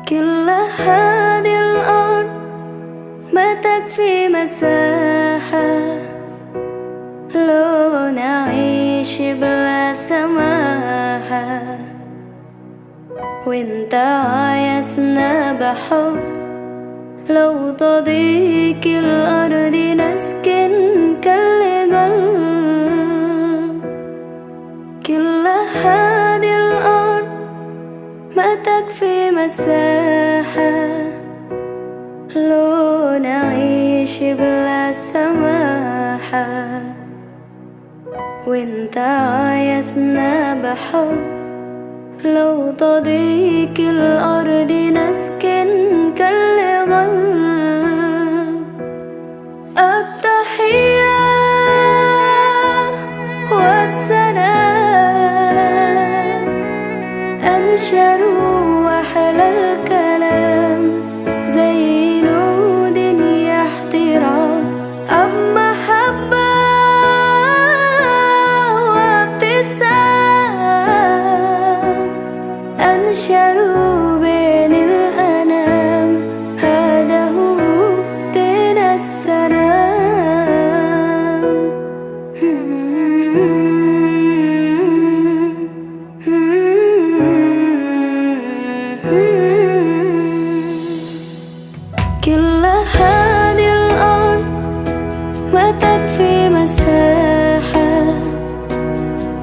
كل هذه الأرض ما تكفي مساحة لو نعيش بلا سماحة وانت عايزنا بحب لو تضيق الأرض نسكن كالقلب كل هذه الأرض ما تكفي مساحة لو نعيش بلا سماحة وانت عايزنا بحب لو تضيق الأرض نسكن كالغل التحية وبسلام أنشروا أحلى الكلام زي نود يحترام أب محبة وابتسام أنشروا بين الأنام هذا هو دين السلام كل هذه الأرض ما تكفي مساحة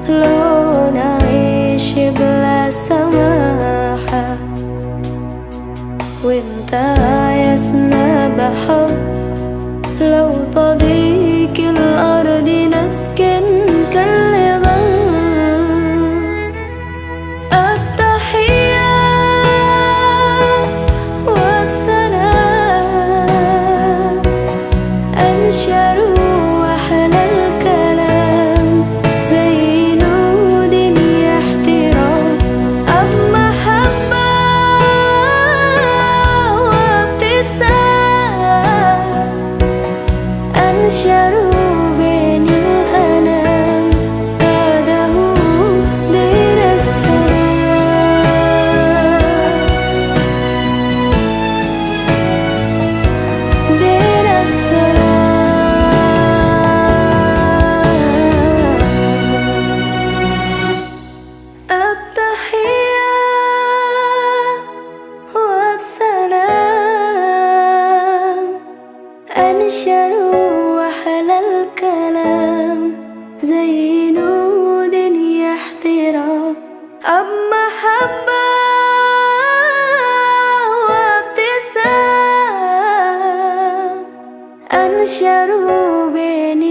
لو نعيش بلا سماحة وانت عايزنا بحب لو تضيق الأرض نسكن كالغل التحية وبسلام أنشروا أحلى الكلام زي نود يحترام أب محبة وابتسام أنشروا بين الأنام هذا هو دين السلام دين السلام التحية وبسلام أنشروا أحلى الكلام زي نود يحترام أب محبة وابتسام أنشروا بين